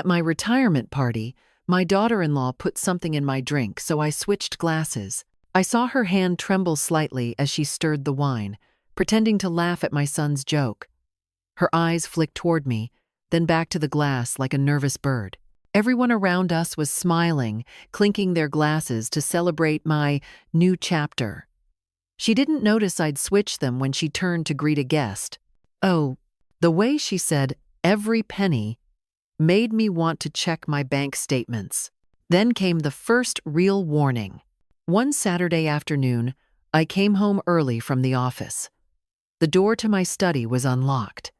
At my retirement party, my daughter-in-law put something in my drink, so I switched glasses. I saw her hand tremble slightly as she stirred the wine, pretending to laugh at my son's joke. Her eyes flicked toward me, then back to the glass like a nervous bird. Everyone around us was smiling, clinking their glasses to celebrate my new chapter. She didn't notice I'd switched them when she turned to greet a guest. Oh, the way she said every penny made me want to check my bank statements. Then came the first real warning. One Saturday afternoon, I came home early from the office. The door to my study was unlocked.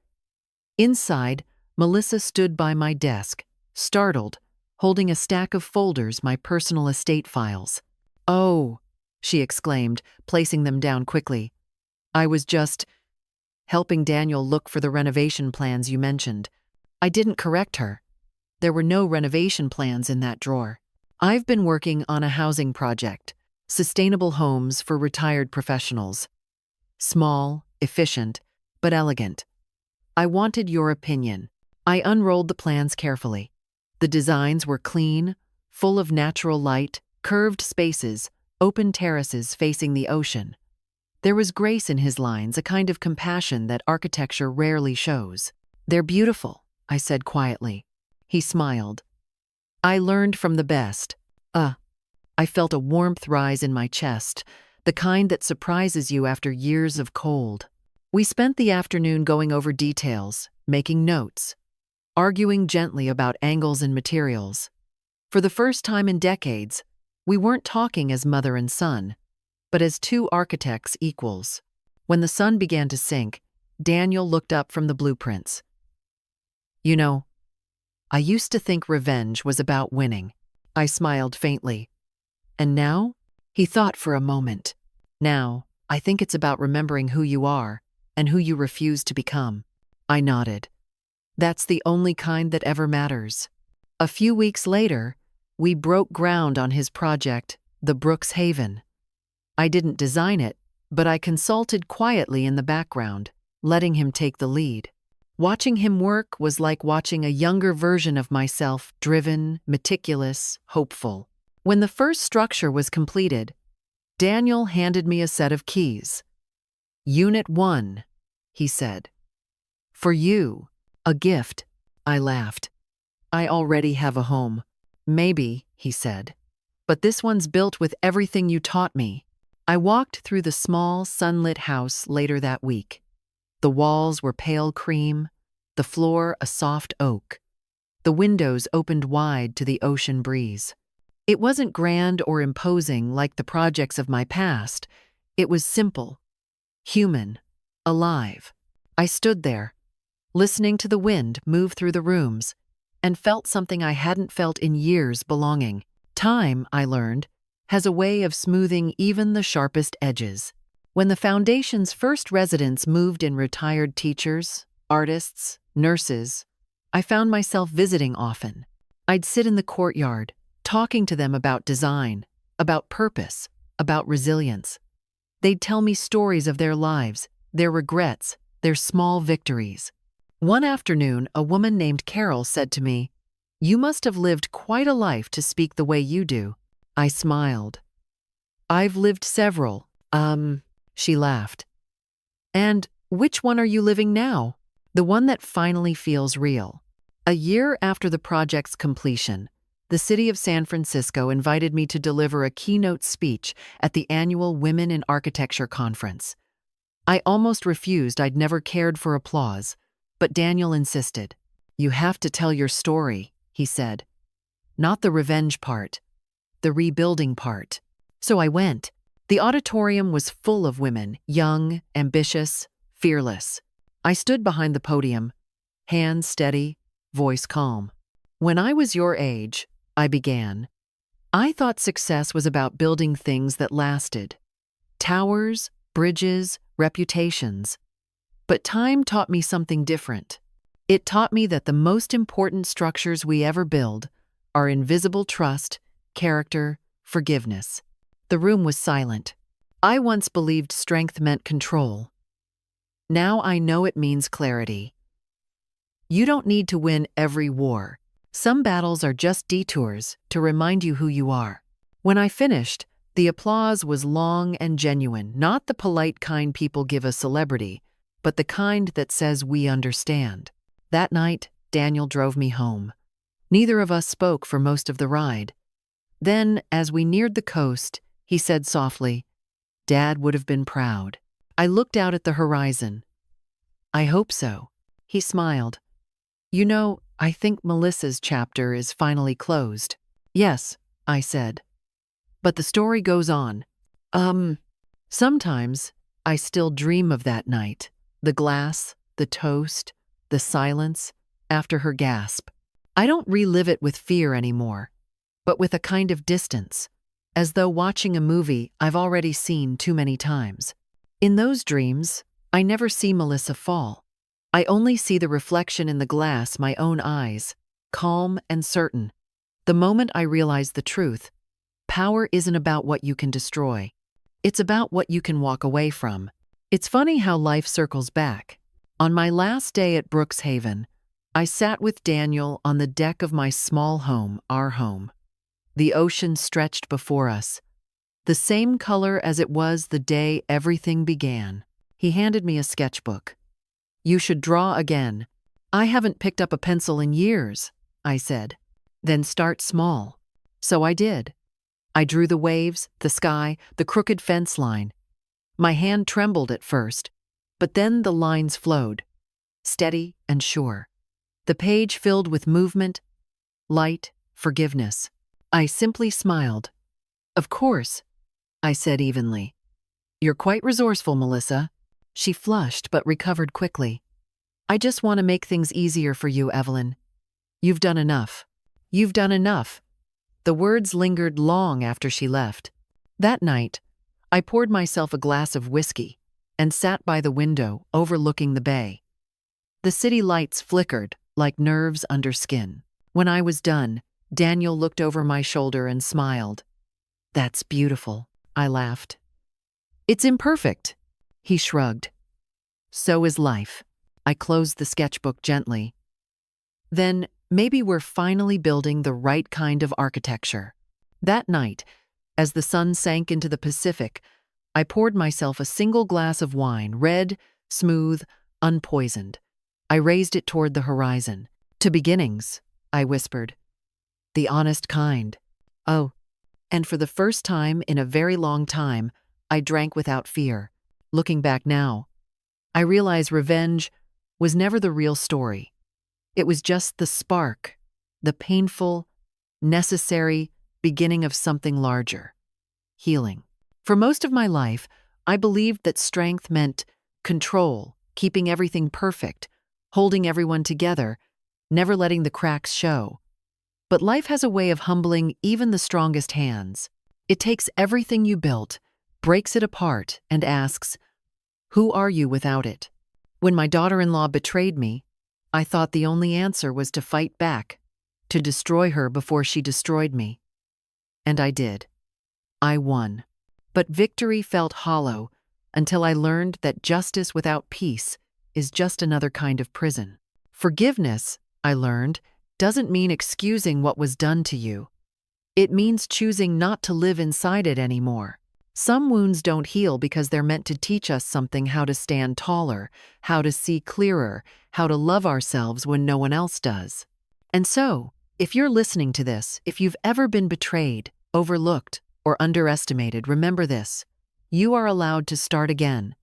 Inside, Melissa stood by my desk, startled, holding a stack of folders, my personal estate files. "Oh," she exclaimed, placing them down quickly. "I was just helping Daniel look for the renovation plans you mentioned." I didn't correct her. There were no renovation plans in that drawer. "I've been working on a housing project, sustainable homes for retired professionals. Small, efficient, but elegant. I wanted your opinion." I unrolled the plans carefully. The designs were clean, full of natural light, curved spaces, open terraces facing the ocean. There was grace in his lines, a kind of compassion that architecture rarely shows. "They're beautiful," I said quietly. He smiled. "I learned from the best." I felt a warmth rise in my chest, the kind that surprises you after years of cold. We spent the afternoon going over details, making notes, arguing gently about angles and materials. For the first time in decades, we weren't talking as mother and son, but as two architects equals. When the sun began to sink, Daniel looked up from the blueprints. "You know, I used to think revenge was about winning." I smiled faintly. "And now?" He thought for a moment. "Now, I think it's about remembering who you are and who you refuse to become." I nodded. "That's the only kind that ever matters." A few weeks later, we broke ground on his project, the Brooks Haven. I didn't design it, but I consulted quietly in the background, letting him take the lead. Watching him work was like watching a younger version of myself, driven, meticulous, hopeful. When the first structure was completed, Daniel handed me a set of keys. "Unit 1, he said. "For you, a gift." I laughed. "I already have a home." "Maybe," he said. "But this one's built with everything you taught me." I walked through the small, sunlit house later that week. The walls were pale cream, the floor a soft oak. The windows opened wide to the ocean breeze. It wasn't grand or imposing like the projects of my past. It was simple, human, alive. I stood there, listening to the wind move through the rooms, and felt something I hadn't felt in years: belonging. Time, I learned, has a way of smoothing even the sharpest edges. When the foundation's first residents moved in, retired teachers, artists, nurses, I found myself visiting often. I'd sit in the courtyard, talking to them about design, about purpose, about resilience. They'd tell me stories of their lives, their regrets, their small victories. One afternoon, a woman named Carol said to me, "You must have lived quite a life to speak the way you do." I smiled. "I've lived several." She laughed. "And which one are you living now?" "The one that finally feels real." A year after the project's completion, the city of San Francisco invited me to deliver a keynote speech at the annual Women in Architecture conference. I almost refused. I'd never cared for applause, but Daniel insisted. "You have to tell your story," he said. "Not the revenge part, the rebuilding part." So I went. The auditorium was full of women, young, ambitious, fearless. I stood behind the podium, hands steady, voice calm. "When I was your age," I began, "I thought success was about building things that lasted. Towers, bridges, reputations. But time taught me something different. It taught me that the most important structures we ever build are invisible: trust, character, forgiveness." The room was silent. I once believed strength meant control. Now I know it means clarity. You don't need to win every war. Some battles are just detours to remind you who you are. When I finished, the applause was long and genuine, not the polite kind people give a celebrity, but the kind that says we understand. That night, Daniel drove me home. Neither of us spoke for most of the ride. Then, as we neared the coast, he said softly, "Dad would have been proud." I looked out at the horizon. "I hope so." He smiled. "You know, I think Melissa's chapter is finally closed." "Yes," I said. "But the story goes on." Sometimes I still dream of that night. The glass, the toast, the silence after her gasp. I don't relive it with fear anymore, but with a kind of distance, as though watching a movie I've already seen too many times. In those dreams, I never see Melissa fall. I only see the reflection in the glass, my own eyes, calm and certain. The moment I realize the truth, power isn't about what you can destroy. It's about what you can walk away from. It's funny how life circles back. On my last day at Brookshaven, I sat with Daniel on the deck of my small home, our home. The ocean stretched before us, the same color as it was the day everything began. He handed me a sketchbook. "You should draw again." "I haven't picked up a pencil in years," I said. "Then start small." So I did. I drew the waves, the sky, the crooked fence line. My hand trembled at first, but then the lines flowed, steady and sure. The page filled with movement, light, forgiveness. I simply smiled. "Of course," I said evenly. "You're quite resourceful, Melissa." She flushed but recovered quickly. "I just want to make things easier for you, Evelyn. You've done enough." "You've done enough." The words lingered long after she left. That night, I poured myself a glass of whiskey and sat by the window overlooking the bay. The city lights flickered like nerves under skin. When I was done, Daniel looked over my shoulder and smiled. "That's beautiful," I laughed. "It's imperfect," he shrugged. "So is life." I closed the sketchbook gently. "Then maybe we're finally building the right kind of architecture." That night, as the sun sank into the Pacific, I poured myself a single glass of wine, red, smooth, unpoisoned. I raised it toward the horizon. "To beginnings," I whispered. "The honest kind." Oh, and for the first time in a very long time, I drank without fear. Looking back now, I realize revenge was never the real story. It was just the spark, the painful, necessary beginning of something larger. Healing. For most of my life, I believed that strength meant control, keeping everything perfect, holding everyone together, never letting the cracks show. But life has a way of humbling even the strongest hands. It takes everything you built, breaks it apart, and asks, "Who are you without it?" When my daughter-in-law betrayed me, I thought the only answer was to fight back, to destroy her before she destroyed me. And I did. I won. But victory felt hollow until I learned that justice without peace is just another kind of prison. Forgiveness, I learned, doesn't mean excusing what was done to you. It means choosing not to live inside it anymore. Some wounds don't heal because they're meant to teach us something: how to stand taller, how to see clearer, how to love ourselves when no one else does. And so, if you're listening to this, if you've ever been betrayed, overlooked, or underestimated, remember this: you are allowed to start again.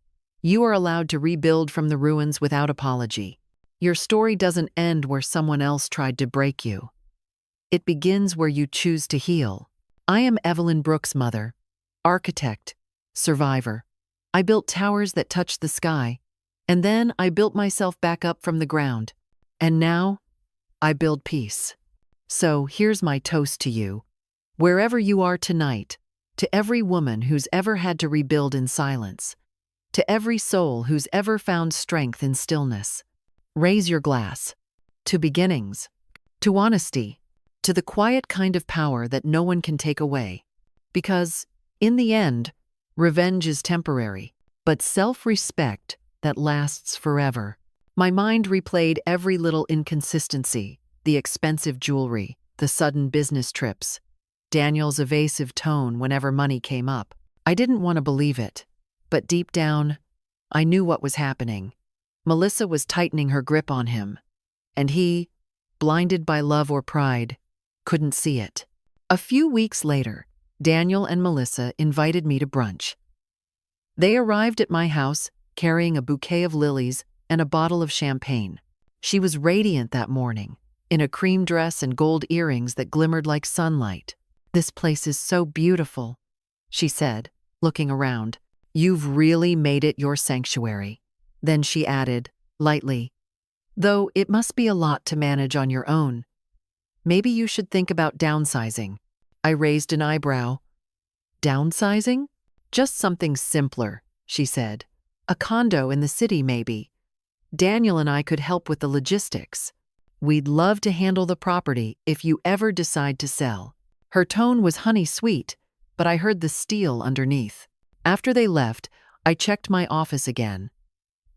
You are allowed to rebuild from the ruins without apology. Your story doesn't end where someone else tried to break you. It begins where you choose to heal. I am Evelyn Brooks' mother, architect, survivor. I built towers that touched the sky, and then I built myself back up from the ground. And now, I build peace. So here's my toast to you. Wherever you are tonight, to every woman who's ever had to rebuild in silence, to every soul who's ever found strength in stillness, raise your glass. To beginnings, to honesty, to the quiet kind of power that no one can take away. Because, in the end, revenge is temporary, but self-respect that lasts forever. My mind replayed every little inconsistency, the expensive jewelry, the sudden business trips, Daniel's evasive tone whenever money came up. I didn't want to believe it, but deep down, I knew what was happening. Melissa was tightening her grip on him, and he, blinded by love or pride, couldn't see it. A few weeks later, Daniel and Melissa invited me to brunch. They arrived at my house carrying a bouquet of lilies and a bottle of champagne. She was radiant that morning, in a cream dress and gold earrings that glimmered like sunlight. "This place is so beautiful," she said, looking around. "You've really made it your sanctuary." Then she added, lightly, "Though it must be a lot to manage on your own. Maybe you should think about downsizing." I raised an eyebrow. "Downsizing? Just something simpler," she said. "A condo in the city, maybe. Daniel and I could help with the logistics. We'd love to handle the property if you ever decide to sell." Her tone was honey-sweet, but I heard the steel underneath. After they left, I checked my office again.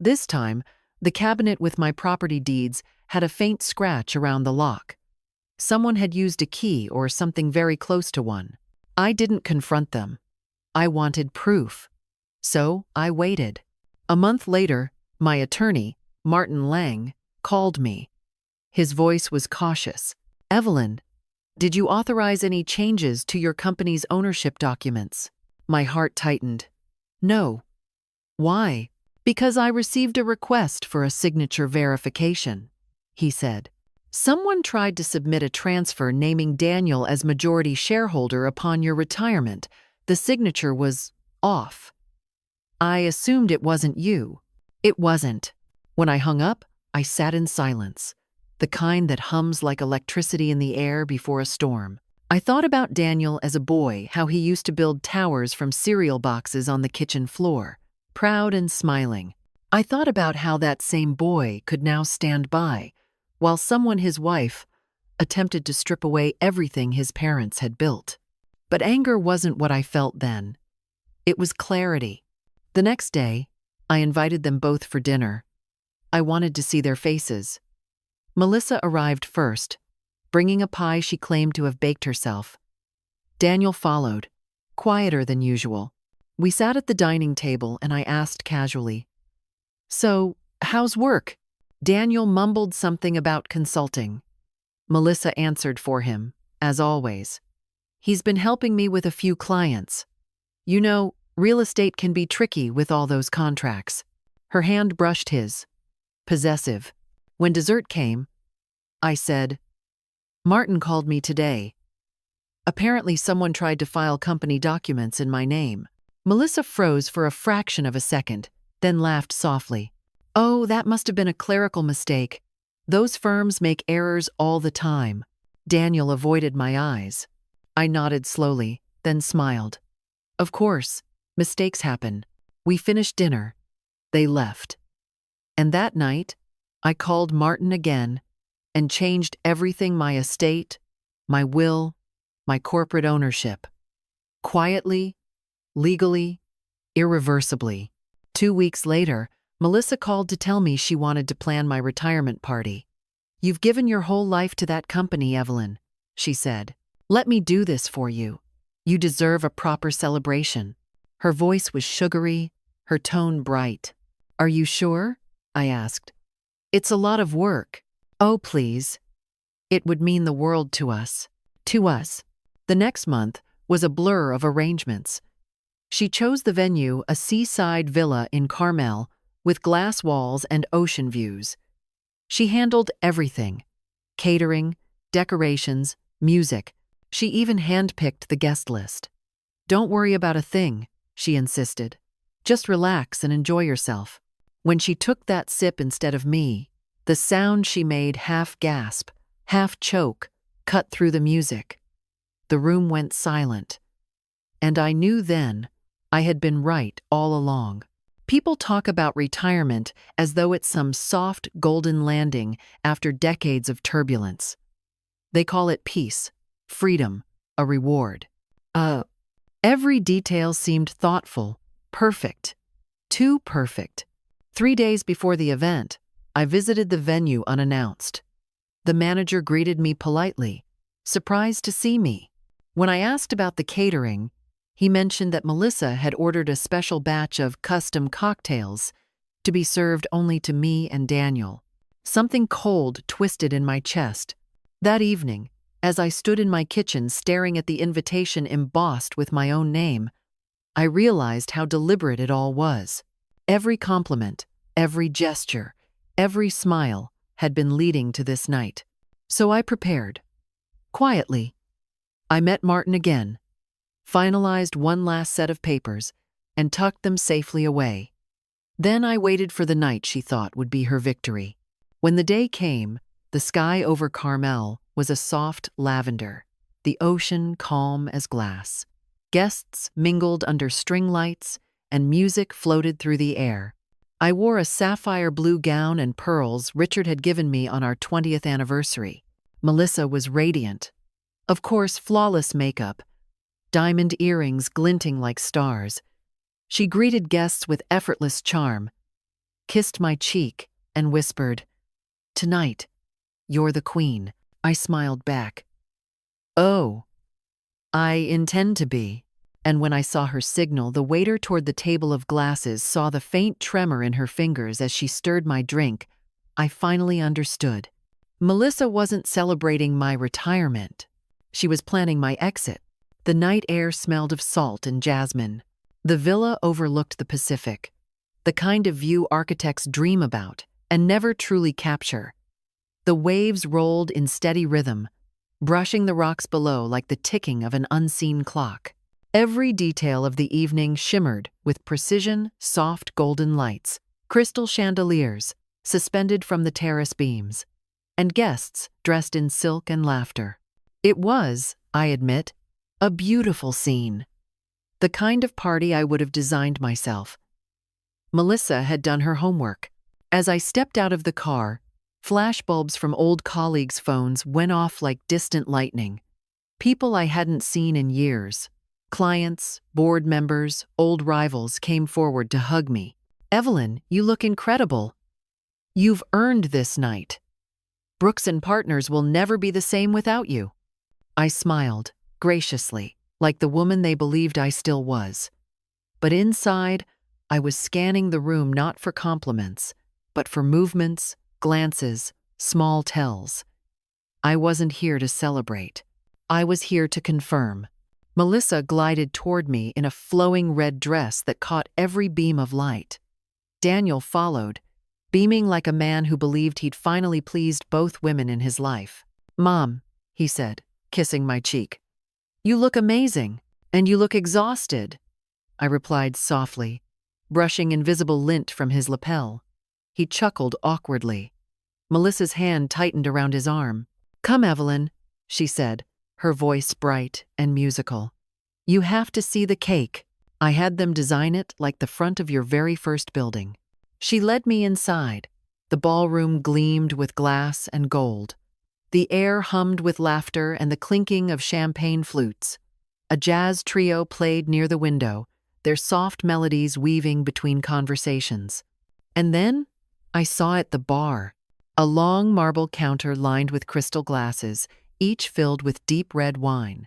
This time, the cabinet with my property deeds had a faint scratch around the lock. Someone had used a key or something very close to one. I didn't confront them. I wanted proof. So I waited. A month later, my attorney, Martin Lang, called me. His voice was cautious. "Evelyn, did you authorize any changes to your company's ownership documents?" My heart tightened. "No." "Why?" "Because I received a request for a signature verification," he said. "Someone tried to submit a transfer naming Daniel as majority shareholder upon your retirement. The signature was off. I assumed it wasn't you." It wasn't. When I hung up, I sat in silence, the kind that hums like electricity in the air before a storm. I thought about Daniel as a boy, how he used to build towers from cereal boxes on the kitchen floor, proud and smiling. I thought about how that same boy could now stand by, while someone, his wife, attempted to strip away everything his parents had built. But anger wasn't what I felt then. It was clarity. The next day, I invited them both for dinner. I wanted to see their faces. Melissa arrived first, bringing a pie she claimed to have baked herself. Daniel followed, quieter than usual. We sat at the dining table and I asked casually, "So, how's work?" Daniel mumbled something about consulting. Melissa answered for him, as always. "He's been helping me with a few clients. You know, real estate can be tricky with all those contracts." Her hand brushed his, possessive. When dessert came, I said, "Martin called me today. Apparently someone tried to file company documents in my name." Melissa froze for a fraction of a second, then laughed softly. "Oh, that must have been a clerical mistake. Those firms make errors all the time." Daniel avoided my eyes. I nodded slowly, then smiled. "Of course, mistakes happen." We finished dinner. They left. And that night, I called Martin again and changed everything: my estate, my will, my corporate ownership. Quietly, legally, irreversibly. 2 weeks later, Melissa called to tell me she wanted to plan my retirement party. "You've given your whole life to that company, Evelyn," she said. "Let me do this for you. You deserve a proper celebration." Her voice was sugary, her tone bright. "Are you sure?" I asked. "It's a lot of work." "Oh, please. It would mean the world to us." To us. The next month was a blur of arrangements. She chose the venue, a seaside villa in Carmel, with glass walls and ocean views. She handled everything: catering, decorations, music. She even handpicked the guest list. "Don't worry about a thing," she insisted. "Just relax and enjoy yourself." When she took that sip instead of me, the sound she made, half gasp, half choke, cut through the music. The room went silent. And I knew then I had been right all along. People talk about retirement as though it's some soft golden landing after decades of turbulence. They call it peace, freedom, a reward. Every detail seemed thoughtful, perfect, too perfect. 3 days before the event, I visited the venue unannounced. The manager greeted me politely, surprised to see me. When I asked about the catering, he mentioned that Melissa had ordered a special batch of custom cocktails to be served only to me and Daniel. Something cold twisted in my chest. That evening, as I stood in my kitchen staring at the invitation embossed with my own name, I realized how deliberate it all was. Every compliment, every gesture, every smile had been leading to this night. So I prepared. Quietly, I met Martin again, finalized one last set of papers, and tucked them safely away. Then I waited for the night she thought would be her victory. When the day came, the sky over Carmel was a soft lavender, the ocean calm as glass. Guests mingled under string lights, and music floated through the air. I wore a sapphire blue gown and pearls Richard had given me on our 20th anniversary. Melissa was radiant. Of course, flawless makeup, diamond earrings glinting like stars. She greeted guests with effortless charm, kissed my cheek, and whispered, "Tonight, you're the queen." I smiled back. "Oh, I intend to be." And when I saw her signal, the waiter toward the table of glasses saw the faint tremor in her fingers as she stirred my drink, I finally understood. Melissa wasn't celebrating my retirement. She was planning my exit. The night air smelled of salt and jasmine. The villa overlooked the Pacific, the kind of view architects dream about and never truly capture. The waves rolled in steady rhythm, brushing the rocks below like the ticking of an unseen clock. Every detail of the evening shimmered with precision, soft golden lights, crystal chandeliers suspended from the terrace beams, and guests dressed in silk and laughter. It was, I admit, a beautiful scene. The kind of party I would have designed myself. Melissa had done her homework. As I stepped out of the car, flashbulbs from old colleagues' phones went off like distant lightning. People I hadn't seen in years. Clients, board members, old rivals came forward to hug me. "Evelyn, you look incredible. You've earned this night. Brooks and Partners will never be the same without you." I smiled, graciously, like the woman they believed I still was. But inside, I was scanning the room not for compliments, but for movements, glances, small tells. I wasn't here to celebrate. I was here to confirm. Melissa glided toward me in a flowing red dress that caught every beam of light. Daniel followed, beaming like a man who believed he'd finally pleased both women in his life. "Mom," he said, kissing my cheek. "You look amazing, and you look exhausted," I replied softly, brushing invisible lint from his lapel. He chuckled awkwardly. Melissa's hand tightened around his arm. "Come, Evelyn," she said, her voice bright and musical. "You have to see the cake. I had them design it like the front of your very first building." She led me inside. The ballroom gleamed with glass and gold. The air hummed with laughter and the clinking of champagne flutes. A jazz trio played near the window, their soft melodies weaving between conversations. And then I saw at the bar, a long marble counter lined with crystal glasses, each filled with deep red wine.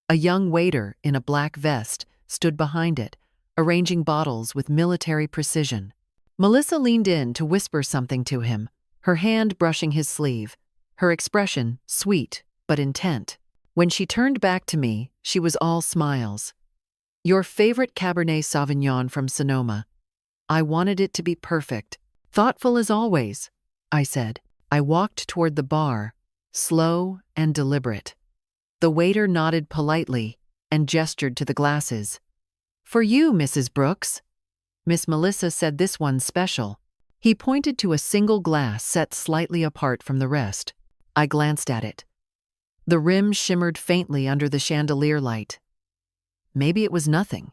A young waiter in a black vest stood behind it, arranging bottles with military precision. Melissa leaned in to whisper something to him, her hand brushing his sleeve, her expression sweet but intent. When she turned back to me, she was all smiles. "Your favorite Cabernet Sauvignon from Sonoma. I wanted it to be perfect. Thoughtful as always," I said. I walked toward the bar, slow and deliberate. The waiter nodded politely and gestured to the glasses. "For you, Mrs. Brooks." Miss Melissa said this one's special. He pointed to a single glass set slightly apart from the rest. I glanced at it. The rim shimmered faintly under the chandelier light. Maybe it was nothing.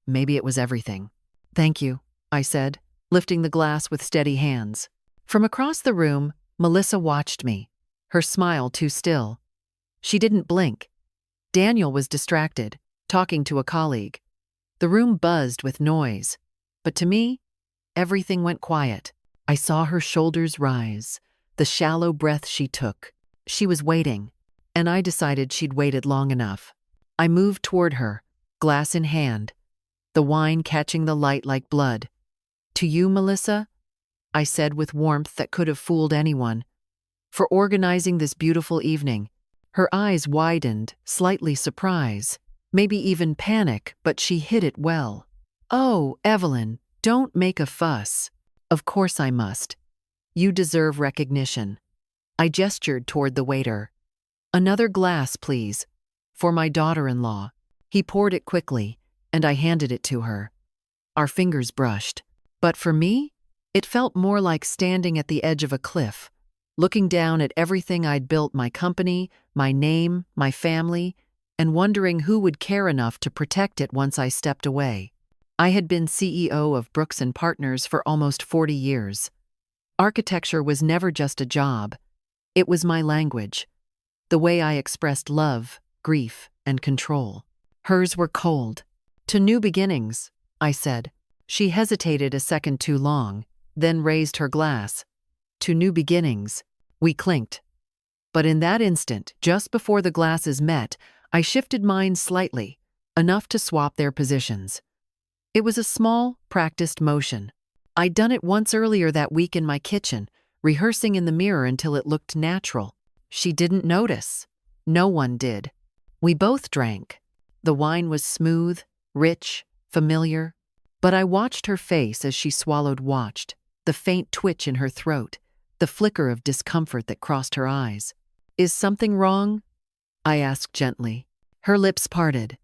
Maybe it was everything. "Thank you," I said, lifting the glass with steady hands. From across the room, Melissa watched me, her smile too still. She didn't blink. Daniel was distracted, talking to a colleague. The room buzzed with noise, but to me, everything went quiet. I saw her shoulders rise, the shallow breath she took. She was waiting, and I decided she'd waited long enough. I moved toward her, glass in hand, the wine catching the light like blood. "To you, Melissa," I said with warmth that could have fooled anyone, "for organizing this beautiful evening." Her eyes widened, slightly surprise, maybe even panic, but she hid it well. "Oh, Evelyn, don't make a fuss." "Of course I must. You deserve recognition." I gestured toward the waiter. "Another glass, please, for my daughter-in-law." He poured it quickly, and I handed it to her. Our fingers brushed. But for me, it felt more like standing at the edge of a cliff, looking down at everything I'd built, my company, my name, my family, and wondering who would care enough to protect it once I stepped away. I had been CEO of Brooks & Partners for almost 40 years. Architecture was never just a job. It was my language, the way I expressed love, grief, and control. Hers were cold. "To new beginnings," I said. She hesitated a second too long, then raised her glass. "To new beginnings." We clinked. But in that instant, just before the glasses met, I shifted mine slightly, enough to swap their positions. It was a small, practiced motion. I'd done it once earlier that week in my kitchen, rehearsing in the mirror until it looked natural. She didn't notice. No one did. We both drank. The wine was smooth, rich, familiar. But I watched her face as she swallowed, watched the faint twitch in her throat, the flicker of discomfort that crossed her eyes. "Is something wrong?" I asked gently. Her lips parted.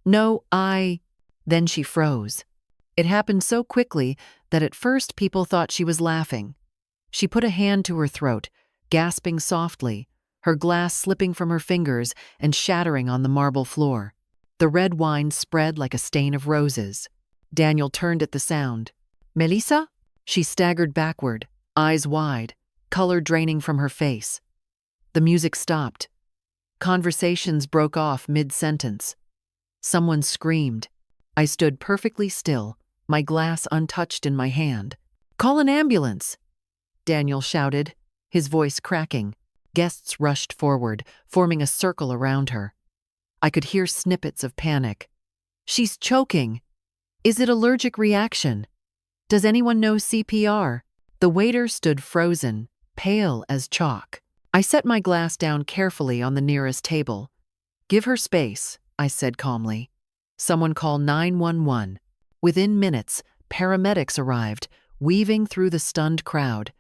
"No, Then she froze. It happened so quickly that at first people thought she was laughing. She put a hand to her throat, gasping softly, her glass slipping from her fingers and shattering on the marble floor. The red wine spread like a stain of roses. Daniel turned at the sound. "Melissa?" She staggered backward, eyes wide, color draining from her face. The music stopped. Conversations broke off mid-sentence. Someone screamed. I stood perfectly still, my glass untouched in my hand. "Call an ambulance!" Daniel shouted, his voice cracking. Guests rushed forward, forming a circle around her. I could hear snippets of panic. "She's choking. Is it allergic reaction? Does anyone know CPR?" The waiter stood frozen, pale as chalk. I set my glass down carefully on the nearest table. "Give her space," I said calmly. "Someone call 911. Within minutes, paramedics arrived, weaving through the stunned crowd.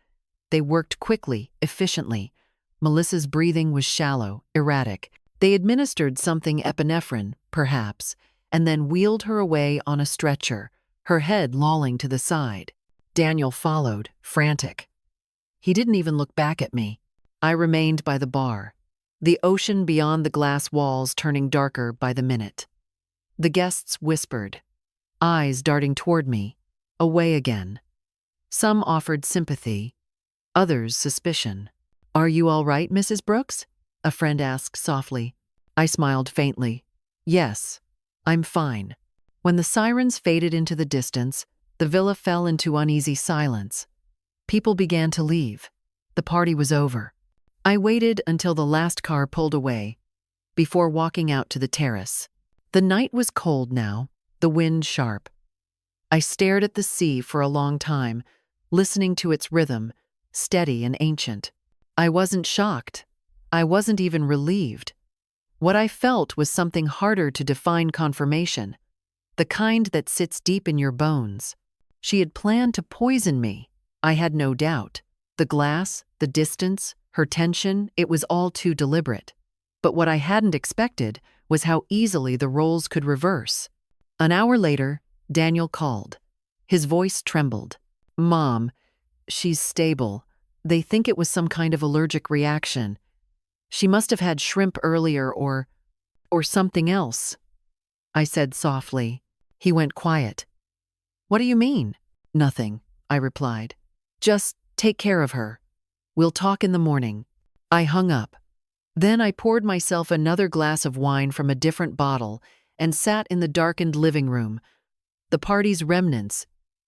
They worked quickly, efficiently. Melissa's breathing was shallow, erratic. They administered something epinephrine, perhaps, and then wheeled her away on a stretcher, her head lolling to the side. Daniel followed, frantic. He didn't even look back at me. I remained by the bar, the ocean beyond the glass walls turning darker by the minute. The guests whispered, eyes darting toward me, away again. Some offered sympathy, others suspicion. "Are you all right, Mrs. Brooks?" a friend asked softly. I smiled faintly. "Yes, I'm fine." When the sirens faded into the distance, the villa fell into uneasy silence. People began to leave. The party was over. I waited until the last car pulled away, before walking out to the terrace. The night was cold now, the wind sharp. I stared at the sea for a long time, listening to its rhythm, steady and ancient. I wasn't shocked. I wasn't even relieved. What I felt was something harder to define: confirmation, the kind that sits deep in your bones. She had planned to poison me, I had no doubt. The glass, the distance, her tension, it was all too deliberate. But what I hadn't expected was how easily the roles could reverse. An hour later, Daniel called. His voice trembled. "Mom, she's stable. They think it was some kind of allergic reaction. She must have had shrimp earlier or something else." I said softly. He went quiet. "What do you mean?" "Nothing," I replied. "Just take care of her. We'll talk in the morning." I hung up. Then I poured myself another glass of wine from a different bottle and sat in the darkened living room, the party's remnants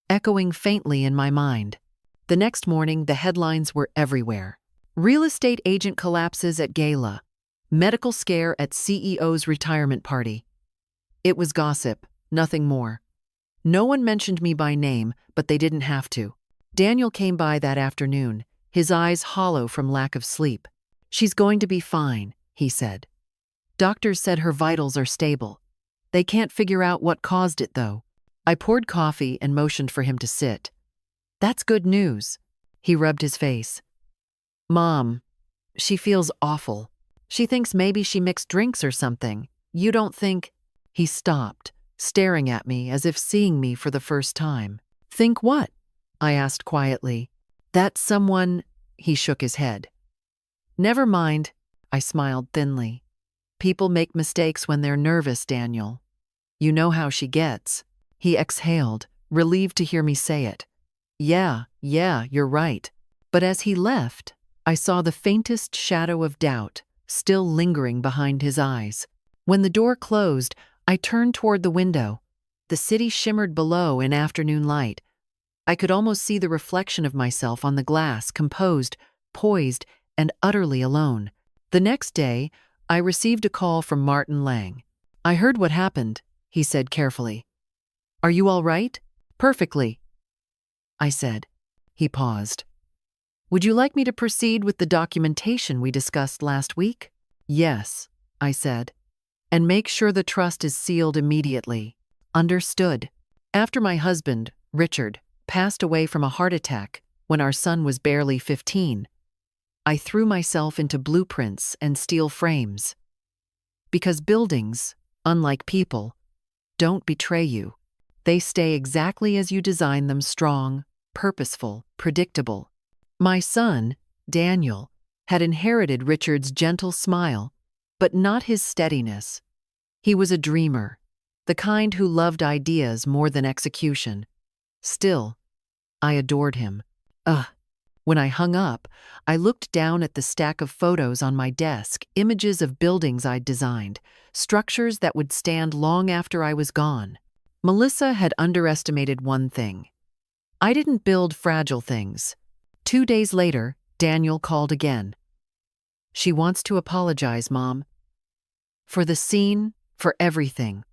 echoing faintly in my mind. The next morning, the headlines were everywhere. Real estate agent collapses at gala. Medical scare at CEO's retirement party. It was gossip, nothing more. No one mentioned me by name, but they didn't have to. Daniel came by that afternoon, his eyes hollow from lack of sleep. "She's going to be fine," he said. "Doctors said her vitals are stable. They can't figure out what caused it, though." I poured coffee and motioned for him to sit. "That's good news." He rubbed his face. "Mom, she feels awful. She thinks maybe she mixed drinks or something. You don't think—" He stopped, staring at me as if seeing me for the first time. "Think what?" I asked quietly. "That someone—" He shook his head. "Never mind," I smiled thinly. "People make mistakes when they're nervous, Daniel. You know how she gets." He exhaled, relieved to hear me say it. Yeah, you're right." But as he left, I saw the faintest shadow of doubt still lingering behind his eyes. When the door closed, I turned toward the window. The city shimmered below in afternoon light. I could almost see the reflection of myself on the glass, composed, poised, and utterly alone. The next day, I received a call from Martin Lang. "I heard what happened," he said carefully. "Are you all right?" "Perfectly," I said. He paused. "Would you like me to proceed with the documentation we discussed last week?" "Yes," I said. "And make sure the trust is sealed immediately." "Understood." After my husband, Richard, passed away from a heart attack when our son was barely 15, I threw myself into blueprints and steel frames. Because buildings, unlike people, don't betray you. They stay exactly as you design them: strong, purposeful, predictable. My son, Daniel, had inherited Richard's gentle smile, but not his steadiness. He was a dreamer, the kind who loved ideas more than execution. Still, I adored him. When I hung up, I looked down at the stack of photos on my desk, images of buildings I'd designed, structures that would stand long after I was gone. Melissa had underestimated one thing. I didn't build fragile things. 2 days later, Daniel called again. "She wants to apologize, Mom. For the scene, for everything.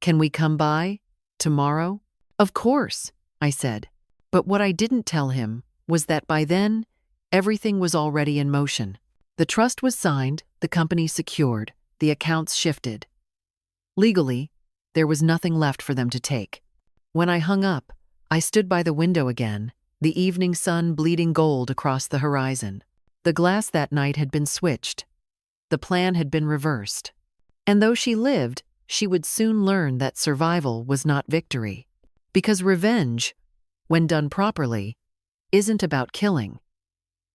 Can we come by tomorrow?" "Of course," I said. But what I didn't tell him was that by then, everything was already in motion. The trust was signed, the company secured, the accounts shifted. Legally, there was nothing left for them to take. When I hung up, I stood by the window again, the evening sun bleeding gold across the horizon. The glass that night had been switched. The plan had been reversed. And though she lived, she would soon learn that survival was not victory. Because revenge, when done properly, isn't about killing.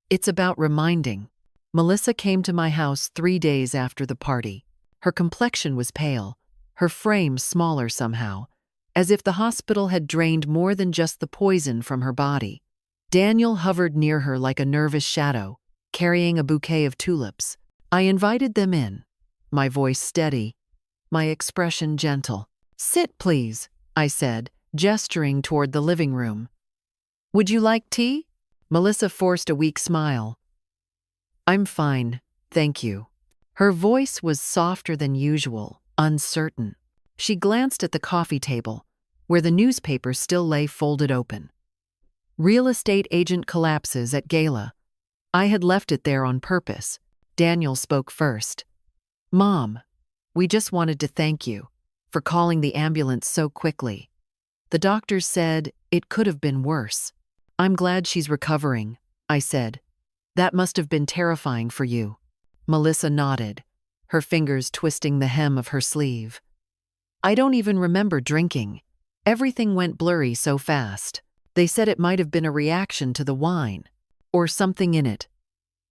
It's about reminding. Melissa came to my house 3 days after the party. Her complexion was pale, her frame smaller somehow, as if the hospital had drained more than just the poison from her body. Daniel hovered near her like a nervous shadow, carrying a bouquet of tulips. I invited them in, my voice steady, my expression gentle. "Sit, please," I said, gesturing toward the living room. "Would you like tea?" Melissa forced a weak smile. "I'm fine, thank you." Her voice was softer than usual, uncertain. She glanced at the coffee table, where the newspaper still lay folded open. Real estate agent collapses at gala. I had left it there on purpose. Daniel spoke first. "Mom, we just wanted to thank you for calling the ambulance so quickly. The doctors said it could have been worse." "I'm glad she's recovering," I said. "That must have been terrifying for you." Melissa nodded, her fingers twisting the hem of her sleeve. "I don't even remember drinking. Everything went blurry so fast. They said it might have been a reaction to the wine, or something in it,"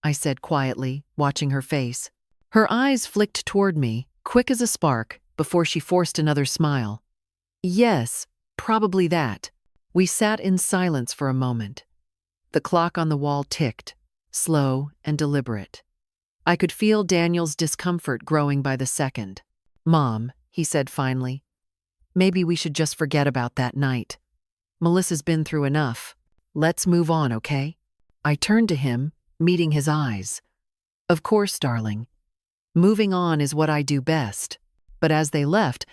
I said quietly, watching her face. Her eyes flicked toward me, quick as a spark, before she forced another smile. "Yes, probably that." We sat in silence for a moment. The clock on the wall ticked, slow and deliberate. I could feel Daniel's discomfort growing by the second. "Mom," he said finally, "maybe we should just forget about that night. Melissa's been through enough." Let's move on, okay? I turned to him, meeting his eyes. Of course, darling. Moving on is what I do best. But as they left,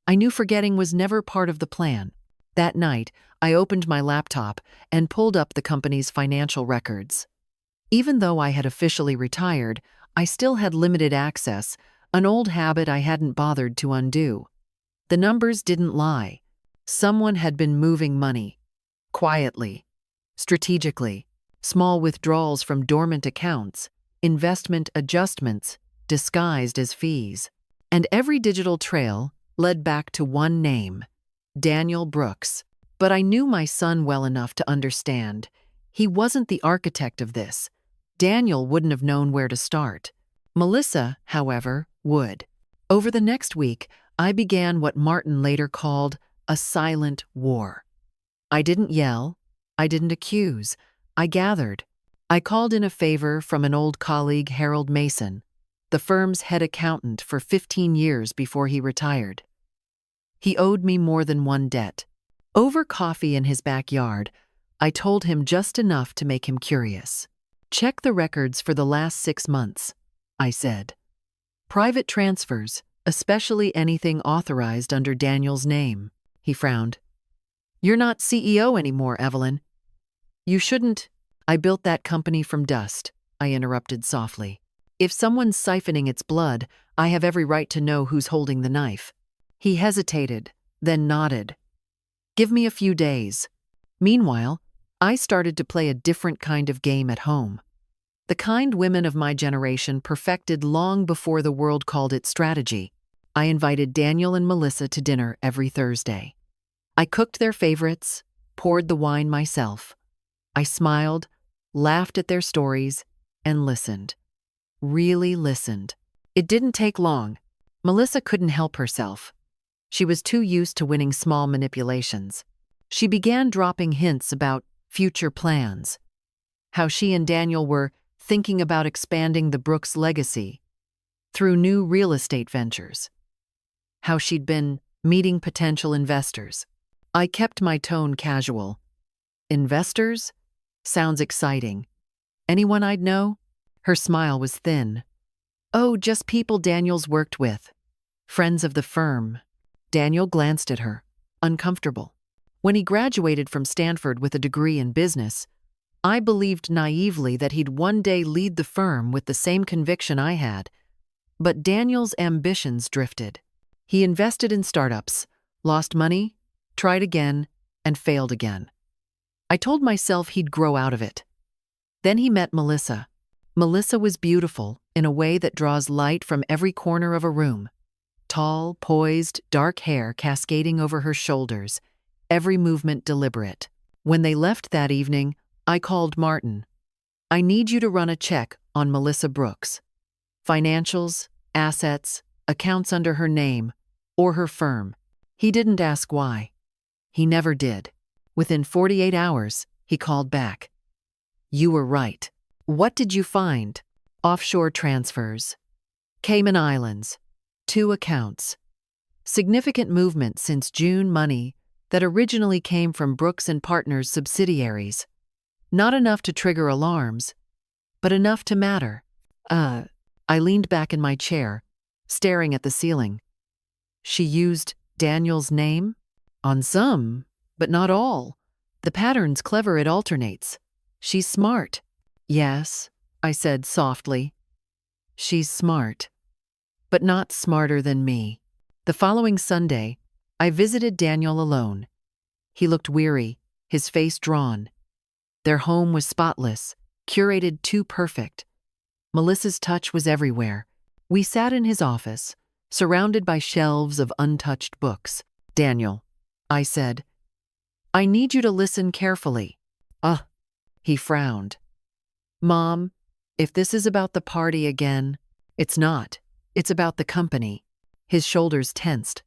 I knew forgetting was never part of the plan. That night, I opened my laptop and pulled up the company's financial records. Even though I had officially retired, I still had limited access, an old habit I hadn't bothered to undo. The numbers didn't lie. Someone had been moving money. Quietly. Strategically. Small withdrawals from dormant accounts. Investment adjustments disguised as fees. And every digital trail led back to one name, Daniel Brooks. But I knew my son well enough to understand. He wasn't the architect of this. Daniel wouldn't have known where to start. Melissa, however, would. Over the next week, I began what Martin later called a silent war. I didn't yell. I didn't accuse. I gathered. I called in a favor from an old colleague, Harold Mason, the firm's head accountant for 15 years before he retired. He owed me more than one debt. Over coffee in his backyard, I told him just enough to make him curious. Check the records for the last 6 months, I said. Private transfers, especially anything authorized under Daniel's name. He frowned. You're not CEO anymore, Evelyn. You shouldn't. I built that company from dust, I interrupted softly. If someone's siphoning its blood, I have every right to know who's holding the knife. He hesitated, then nodded. Give me a few days. Meanwhile, I started to play a different kind of game at home. The kind women of my generation perfected long before the world called it strategy. I invited Daniel and Melissa to dinner every Thursday. I cooked their favorites, poured the wine myself. I smiled, laughed at their stories, and listened. Really listened. It didn't take long. Melissa couldn't help herself. She was too used to winning small manipulations. She began dropping hints about future plans, how she and Daniel were thinking about expanding the Brooks legacy through new real estate ventures, how she'd been meeting potential investors. I kept my tone casual. Investors? Sounds exciting. Anyone I'd know? Her smile was thin. Oh, just people Daniel's worked with. Friends of the firm. Daniel glanced at her, uncomfortable. When he graduated from Stanford with a degree in business, I believed naively that he'd one day lead the firm with the same conviction I had. But Daniel's ambitions drifted. He invested in startups, lost money, tried again, and failed again. I told myself he'd grow out of it. Then he met Melissa. Melissa was beautiful in a way that draws light from every corner of a room. Tall, poised, dark hair cascading over her shoulders, every movement deliberate. When they left that evening, I called Martin. I need you to run a check on Melissa Brooks. Financials, assets, accounts under her name, or her firm. He didn't ask why. He never did. Within 48 hours, he called back. You were right. What did you find? Offshore transfers. Cayman Islands. 2 accounts. Significant movement since June money that originally came from Brooks and Partners subsidiaries. Not enough to trigger alarms, but enough to matter. I leaned back in my chair, staring at the ceiling. She used Daniel's name? On some, but not all. The pattern's clever, it alternates. She's smart. Yes, I said softly. She's smart. But not smarter than me. The following Sunday, I visited Daniel alone. He looked weary, his face drawn. Their home was spotless, curated too perfect. Melissa's touch was everywhere. We sat in his office, surrounded by shelves of untouched books. Daniel, I said, I need you to listen carefully. He frowned. Mom, if this is about the party again, it's not. It's about the company. His shoulders tensed.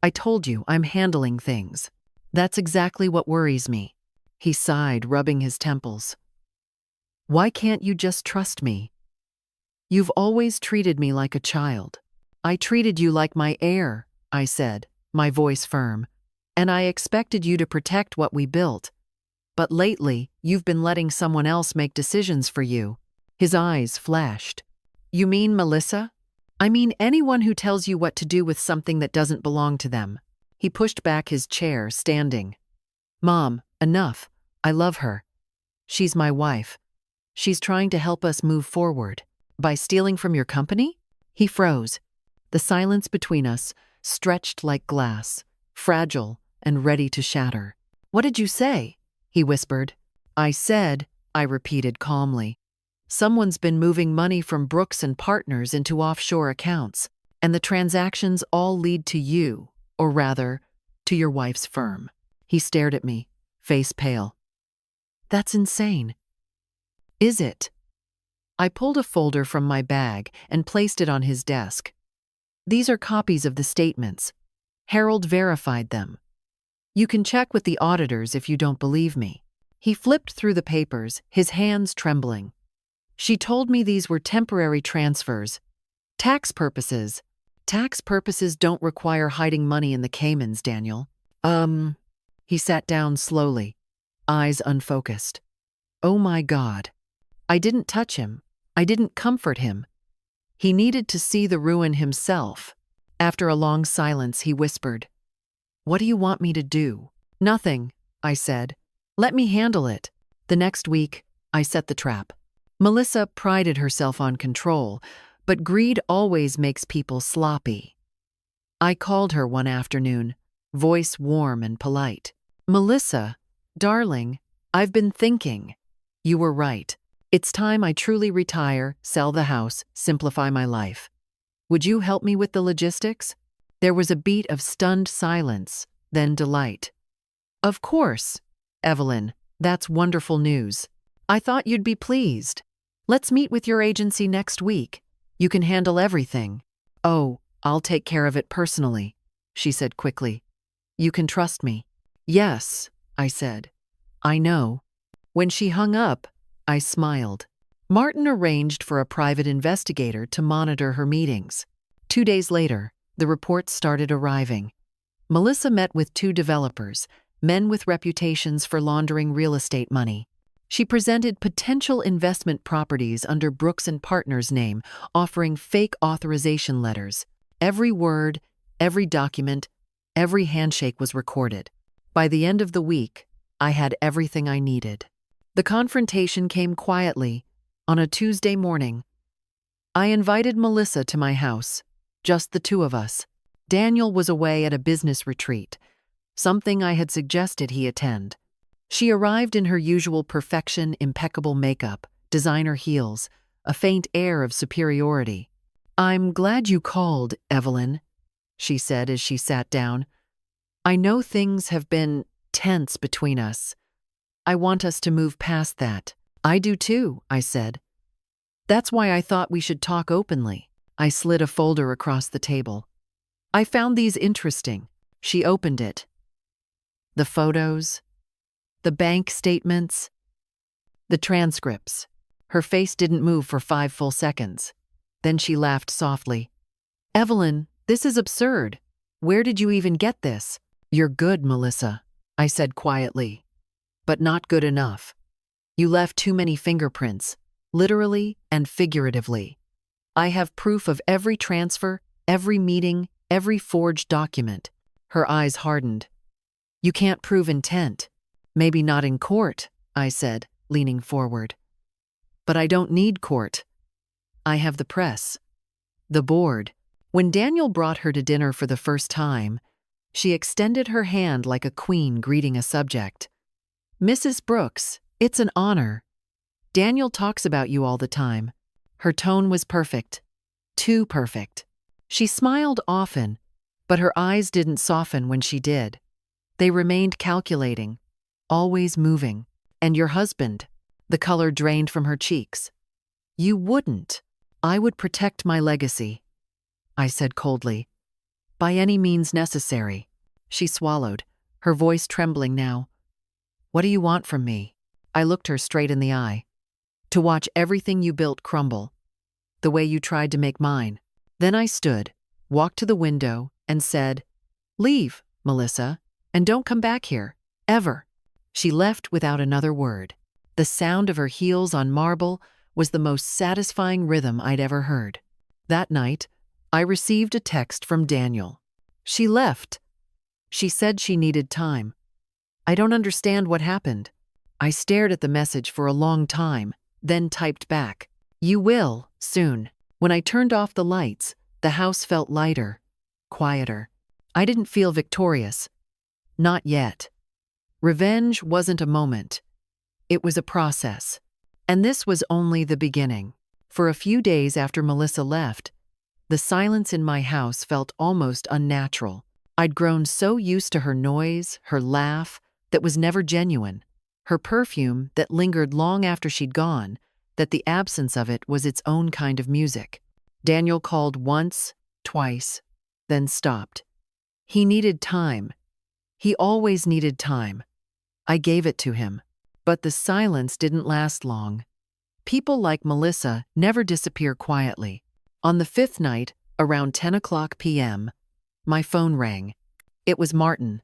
I told you, I'm handling things. That's exactly what worries me. He sighed, rubbing his temples. Why can't you just trust me? You've always treated me like a child. I treated you like my heir, I said, my voice firm, and I expected you to protect what we built. But lately, you've been letting someone else make decisions for you." His eyes flashed. "You mean Melissa?" "I mean anyone who tells you what to do with something that doesn't belong to them." He pushed back his chair, standing. "Mom, enough. I love her. She's my wife. She's trying to help us move forward." "By stealing from your company?" He froze. The silence between us stretched like glass, fragile and ready to shatter. "What did you say?" he whispered. I repeated calmly. "Someone's been moving money from Brooks and Partners into offshore accounts, and the transactions all lead to you, or rather, to your wife's firm." He stared at me, face pale. "That's insane." "Is it?" I pulled a folder from my bag and placed it on his desk. "These are copies of the statements. Harold verified them. You can check with the auditors if you don't believe me." He flipped through the papers, his hands trembling. "She told me these were temporary transfers. Tax purposes. Tax purposes don't require hiding money in the Caymans, Daniel." He sat down slowly, eyes unfocused. Oh my God. I didn't touch him. I didn't comfort him. He needed to see the ruin himself. After a long silence, he whispered, "What do you want me to do?" "Nothing," I said. "Let me handle it." The next week, I set the trap. Melissa prided herself on control, but greed always makes people sloppy. I called her one afternoon, voice warm and polite. "Melissa, darling, I've been thinking. You were right. It's time I truly retire, sell the house, simplify my life. Would you help me with the logistics?" There was a beat of stunned silence, then delight. "Of course, Evelyn, that's wonderful news. I thought you'd be pleased. Let's meet with your agency next week. You can handle everything." "Oh, I'll take care of it personally," she said quickly. "You can trust me." "Yes," I said. "I know." When she hung up, I smiled. Martin arranged for a private investigator to monitor her meetings. 2 days later, the reports started arriving. Melissa met with 2 developers, men with reputations for laundering real estate money. She presented potential investment properties under Brooks and Partners' name, offering fake authorization letters. Every word, every document, every handshake was recorded. By the end of the week, I had everything I needed. The confrontation came quietly, on a Tuesday morning. I invited Melissa to my house, just the 2 of us. Daniel was away at a business retreat, something I had suggested he attend. She arrived in her usual perfection, impeccable makeup, designer heels, a faint air of superiority. "I'm glad you called, Evelyn," she said as she sat down. "I know things have been tense between us. I want us to move past that." "I do too," I said. "That's why I thought we should talk openly." I slid a folder across the table. "I found these interesting." She opened it. The photos, the bank statements, the transcripts. Her face didn't move for 5 full seconds. Then she laughed softly. "Evelyn, this is absurd. Where did you even get this?" "You're good, Melissa," I said quietly. "But not good enough. You left too many fingerprints, literally and figuratively. I have proof of every transfer, every meeting, every forged document." Her eyes hardened. "You can't prove intent. Maybe not in court," I said, leaning forward. "But I don't need court. I have the press, the board." When Daniel brought her to dinner for the first time, she extended her hand like a queen greeting a subject. "Mrs. Brooks, it's an honor. Daniel talks about you all the time." Her tone was perfect. Too perfect. She smiled often, but her eyes didn't soften when she did. They remained calculating, always moving. "And your husband?" The color drained from her cheeks. "You wouldn't." "I would protect my legacy," I said coldly. "By any means necessary." She swallowed, her voice trembling now. "What do you want from me?" I looked her straight in the eye. "To watch everything you built crumble, the way you tried to make mine." Then I stood, walked to the window, and said, "Leave, Melissa, and don't come back here, ever." She left without another word. The sound of her heels on marble was the most satisfying rhythm I'd ever heard. That night, I received a text from Daniel. She left. She said she needed time. I don't understand what happened. I stared at the message for a long time, then typed back, "You will, soon." When I turned off the lights, the house felt lighter, quieter. I didn't feel victorious. Not yet. Revenge wasn't a moment. It was a process. And this was only the beginning. For a few days after Melissa left, the silence in my house felt almost unnatural. I'd grown so used to her noise, her laugh, that was never genuine, her perfume that lingered long after she'd gone, that the absence of it was its own kind of music. Daniel called once, twice, then stopped. He needed time. He always needed time. I gave it to him. But the silence didn't last long. People like Melissa never disappear quietly. On the fifth night, around 10 p.m., my phone rang. It was Martin.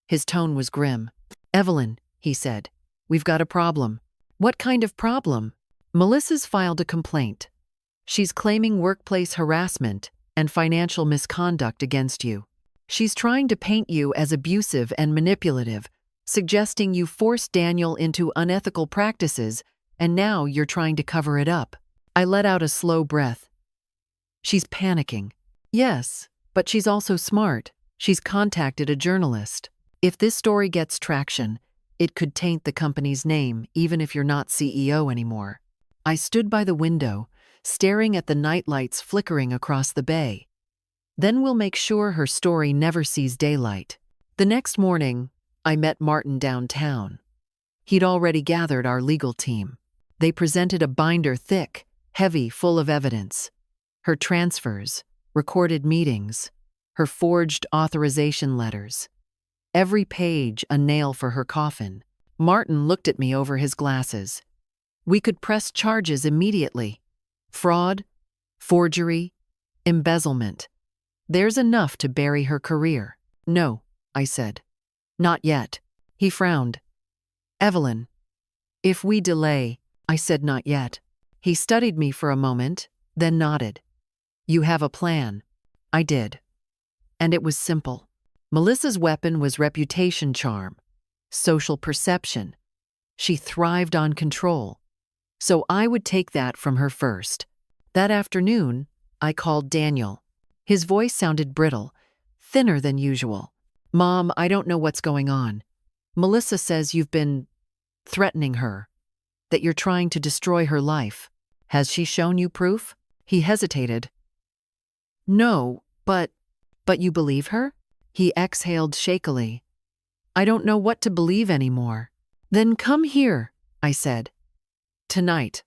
His tone was grim. "Evelyn," he said, "we've got a problem." "What kind of problem?" "Melissa's filed a complaint. She's claiming workplace harassment and financial misconduct against you. She's trying to paint you as abusive and manipulative, suggesting you forced Daniel into unethical practices, and now you're trying to cover it up." I let out a slow breath. She's panicking. Yes, but she's also smart. She's contacted a journalist. If this story gets traction, it could taint the company's name, even if you're not CEO anymore. I stood by the window, staring at the nightlights flickering across the bay. Then we'll make sure her story never sees daylight. The next morning, I met Martin downtown. He'd already gathered our legal team. They presented a binder thick, heavy, full of evidence. Her transfers, recorded meetings, her forged authorization letters. Every page a nail for her coffin. Martin looked at me over his glasses. "We could press charges immediately. Fraud, forgery, embezzlement. There's enough to bury her career." "No," I said. "Not yet." He frowned. "Evelyn, if we delay," I said not yet. He studied me for a moment, then nodded. "You have a plan." I did. And it was simple. Melissa's weapon was reputation charm, social perception. She thrived on control. So I would take that from her first. That afternoon, I called Daniel. His voice sounded brittle, thinner than usual. "Mom, I don't know what's going on. Melissa says you've been threatening her, that you're trying to destroy her life. Has she shown you proof?" He hesitated. "No, but you believe her?" He exhaled shakily. "I don't know what to believe anymore." "Then come here," I said. "Tonight.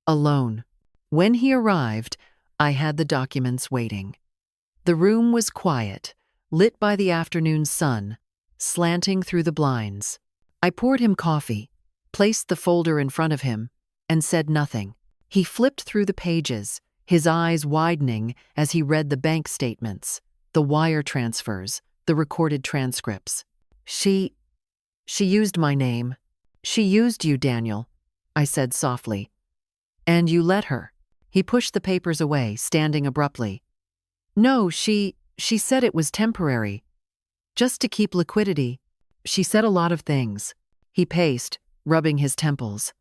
Alone." When he arrived, I had the documents waiting. The room was quiet, lit by the afternoon sun, slanting through the blinds. I poured him coffee, placed the folder in front of him, and said nothing. He flipped through the pages, his eyes widening as he read the bank statements, the wire transfers, the recorded transcripts. She used my name. She used you, Daniel," I said softly. "And you let her." He pushed the papers away, standing abruptly. "No, she said it was temporary. Just to keep liquidity. She said a lot of things." He paced, rubbing his temples.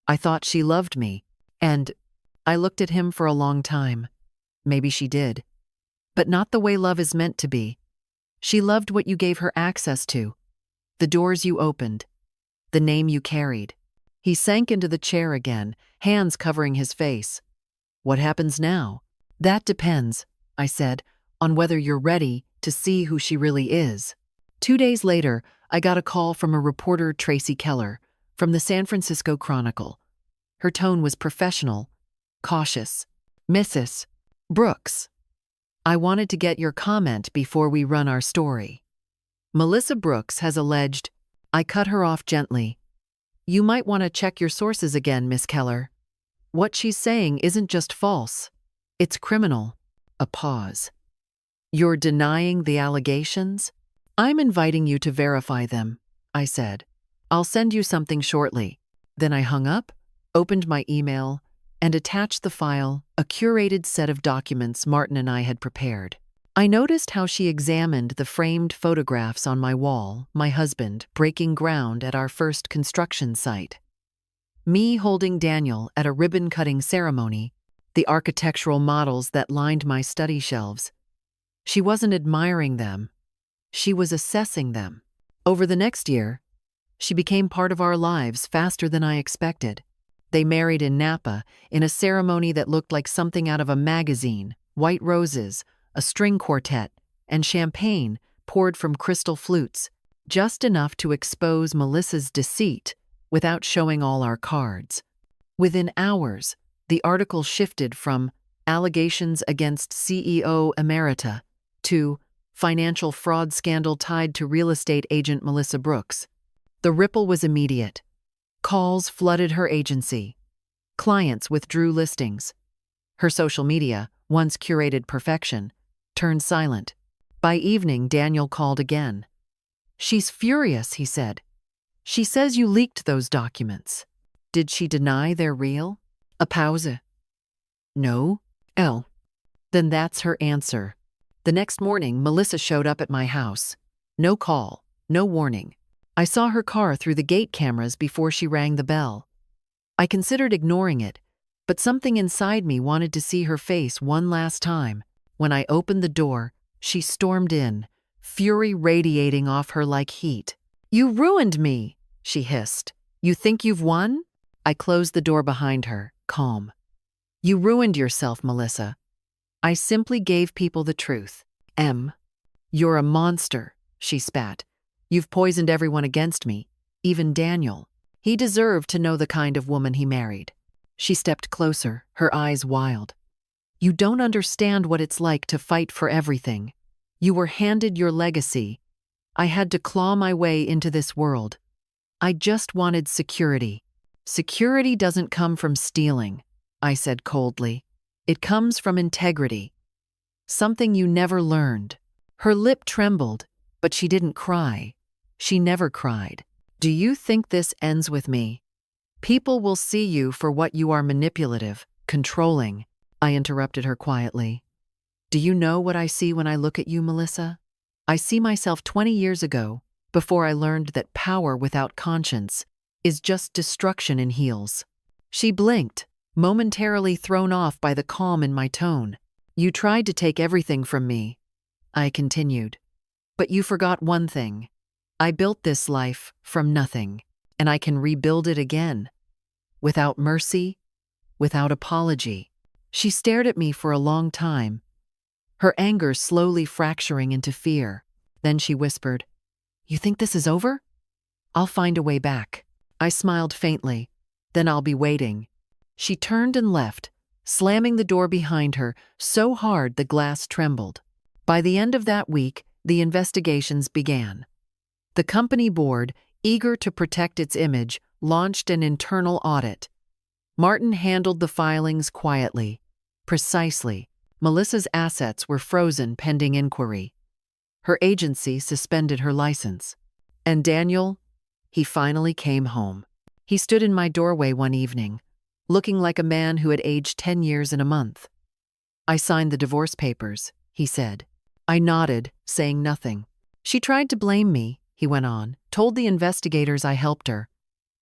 "I thought she loved me, and I looked at him for a long time. Maybe she did. But not the way love is meant to be. She loved what you gave her access to, the doors you opened, the name you carried." He sank into the chair again, hands covering his face. "What happens now?" "That depends," I said, "on whether you're ready to see who she really is." 2 days later, I got a call from a reporter, Tracy Keller, from the San Francisco Chronicle. Her tone was professional, cautious. "Mrs. Brooks, I wanted to get your comment before we run our story. Melissa Brooks has alleged—" I cut her off gently. "You might want to check your sources again, Miss Keller. What she's saying isn't just false. It's criminal." A pause. "You're denying the allegations?" "I'm inviting you to verify them," I said. I'll send you something shortly. Then I hung up, opened my email, and attached the file, a curated set of documents Martin and I had prepared. I noticed how she examined the framed photographs on my wall, my husband breaking ground at our first construction site, me holding Daniel at a ribbon-cutting ceremony, the architectural models that lined my study shelves. She wasn't admiring them. She was assessing them. Over the next year, she became part of our lives faster than I expected. They married in Napa, in a ceremony that looked like something out of a magazine: white roses, a string quartet, and champagne poured from crystal flutes, just enough to expose Melissa's deceit without showing all our cards. Within hours, the article shifted from allegations against CEO Emerita to financial fraud scandal tied to real estate agent Melissa Brooks. The ripple was immediate. Calls flooded her agency. Clients withdrew listings. Her social media, once curated perfection, turned silent. By evening, Daniel called again. "She's furious," he said. "She says you leaked those documents." Did she deny they're real? A pause. No. Oh. Then that's her answer. The next morning, Melissa showed up at my house. No call, no warning. I saw her car through the gate cameras before she rang the bell. I considered ignoring it, but something inside me wanted to see her face one last time. When I opened the door, she stormed in, fury radiating off her like heat. "You ruined me," she hissed. "You think you've won?" I closed the door behind her, calm. "You ruined yourself, Melissa. I simply gave people the truth." You're a monster," she spat. "You've poisoned everyone against me, even Daniel. He deserved to know the kind of woman he married." She stepped closer, her eyes wild. "You don't understand what it's like to fight for everything. You were handed your legacy. I had to claw my way into this world. I just wanted security." "Security doesn't come from stealing," I said coldly. "It comes from integrity. Something you never learned." Her lip trembled, but she didn't cry. She never cried. "Do you think this ends with me? People will see you for what you are: manipulative, controlling." I interrupted her quietly. "Do you know what I see when I look at you, Melissa? I see myself 20 years ago, before I learned that power without conscience is just destruction in heels." She blinked, momentarily thrown off by the calm in my tone. "You tried to take everything from me," I continued. "But you forgot one thing. I built this life from nothing, and I can rebuild it again. Without mercy, without apology." She stared at me for a long time, her anger slowly fracturing into fear. Then she whispered, "You think this is over? I'll find a way back." I smiled faintly. "Then I'll be waiting." She turned and left, slamming the door behind her so hard the glass trembled. By the end of that week, the investigations began. The company board, eager to protect its image, launched an internal audit. Martin handled the filings quietly. Precisely. Melissa's assets were frozen pending inquiry. Her agency suspended her license. And Daniel? He finally came home. He stood in my doorway one evening, looking like a man who had aged 10 years in a month. "I signed the divorce papers," he said. I nodded, saying nothing. "She tried to blame me," he went on, "told the investigators I helped her.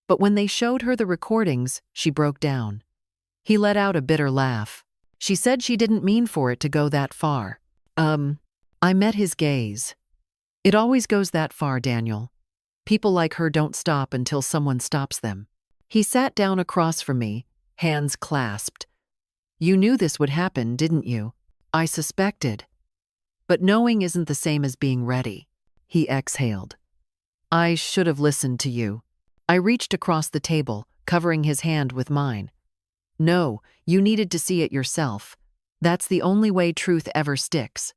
But when they showed her the recordings, she broke down." He let out a bitter laugh. "She said she didn't mean for it to go that far." I met his gaze. "It always goes that far, Daniel. People like her don't stop until someone stops them." He sat down across from me, hands clasped. "You knew this would happen, didn't you?" "I suspected. But knowing isn't the same as being ready." He exhaled. "I should have listened to you." I reached across the table, covering his hand with mine. "No, you needed to see it yourself. That's the only way truth ever sticks."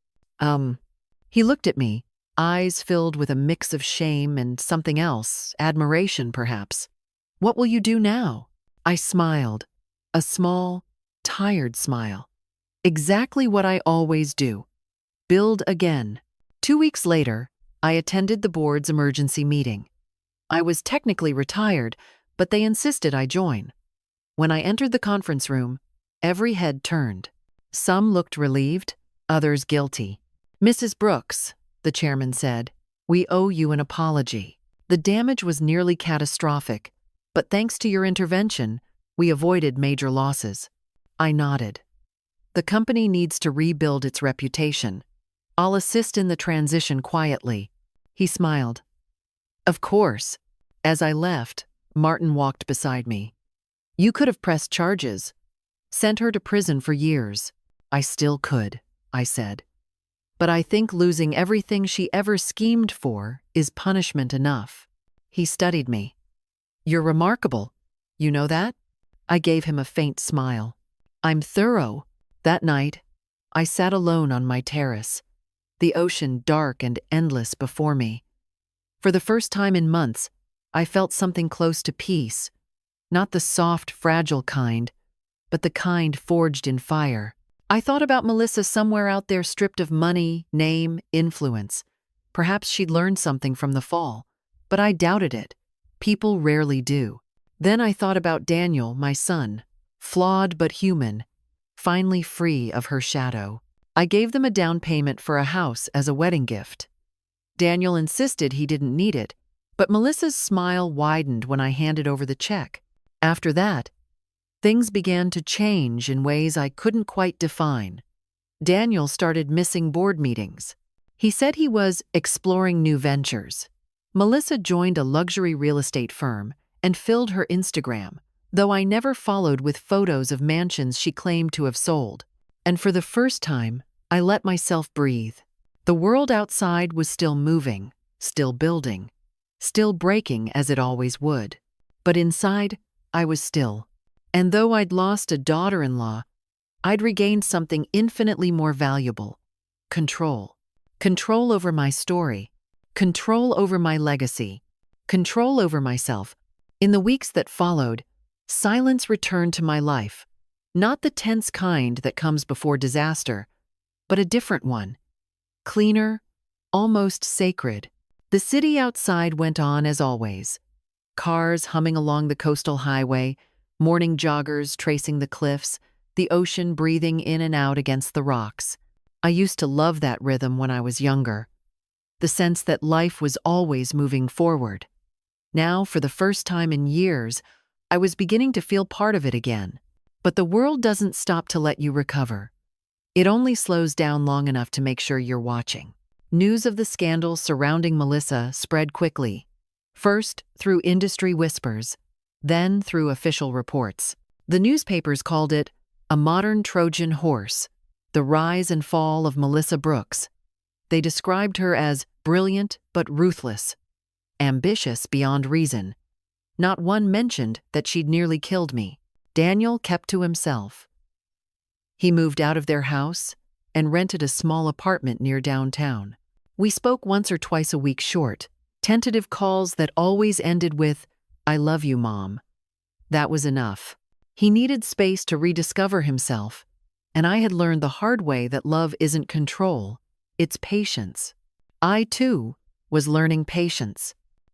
He looked at me, eyes filled with a mix of shame and something else, admiration perhaps. "What will you do now?" I smiled, a small, tired smile. "Exactly what I always do. Build again." 2 weeks later, I attended the board's emergency meeting. I was technically retired, but they insisted I join. When I entered the conference room, every head turned. Some looked relieved, others guilty. "Mrs. Brooks," the chairman said, "we owe you an apology. The damage was nearly catastrophic, but thanks to your intervention, we avoided major losses." I nodded. "The company needs to rebuild its reputation. I'll assist in the transition quietly." He smiled. "Of course." As I left, Martin walked beside me. "You could have pressed charges, sent her to prison for years." "I still could," I said. "But I think losing everything she ever schemed for is punishment enough." He studied me. "You're remarkable. You know that?" I gave him a faint smile. "I'm thorough." That night, I sat alone on my terrace, the ocean dark and endless before me. For the first time in months, I felt something close to peace, not the soft, fragile kind, but the kind forged in fire. I thought about Melissa somewhere out there stripped of money, name, influence. Perhaps she'd learned something from the fall, but I doubted it. People rarely do. Then I thought about Daniel, my son, flawed but human, finally free of her shadow. I gave them a down payment for a house as a wedding gift. Daniel insisted he didn't need it, but Melissa's smile widened when I handed over the check. After that, things began to change in ways I couldn't quite define. Daniel started missing board meetings. He said he was exploring new ventures. Melissa joined a luxury real estate firm and filled her Instagram, though I never followed with photos of mansions she claimed to have sold. And for the first time, I let myself breathe. The world outside was still moving, still building, still breaking as it always would. But inside, I was still. And though I'd lost a daughter-in-law, I'd regained something infinitely more valuable: control. Control over my story, control over my legacy, control over myself. In the weeks that followed, silence returned to my life. Not the tense kind that comes before disaster, but a different one. Cleaner, almost sacred. The city outside went on as always. Cars humming along the coastal highway, morning joggers tracing the cliffs, the ocean breathing in and out against the rocks. I used to love that rhythm when I was younger. The sense that life was always moving forward. Now, for the first time in years, I was beginning to feel part of it again. But the world doesn't stop to let you recover. It only slows down long enough to make sure you're watching. News of the scandal surrounding Melissa spread quickly. First through industry whispers, then through official reports. The newspapers called it a modern Trojan horse, the rise and fall of Melissa Brooks. They described her as brilliant but ruthless, ambitious beyond reason. Not one mentioned that she'd nearly killed me. Daniel kept to himself. He moved out of their house and rented a small apartment near downtown. We spoke once or twice a week short, tentative calls that always ended with, "I love you, Mom." That was enough. He needed space to rediscover himself, and I had learned the hard way that love isn't control, it's patience. I, too, was learning patience.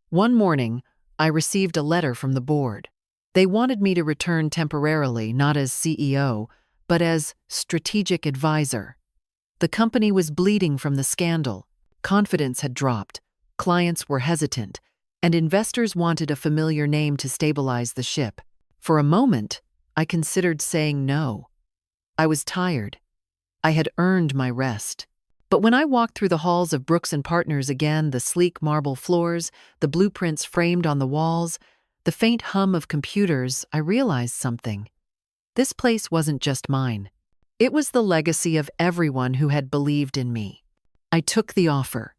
One morning, I received a letter from the board. They wanted me to return temporarily, not as CEO, but as strategic advisor. The company was bleeding from the scandal. Confidence had dropped, clients were hesitant, and investors wanted a familiar name to stabilize the ship. For a moment, I considered saying no. I was tired. I had earned my rest. But when I walked through the halls of Brooks & Partners again, the sleek marble floors, the blueprints framed on the walls, the faint hum of computers, I realized something. This place wasn't just mine. It was the legacy of everyone who had believed in me. I took the offer.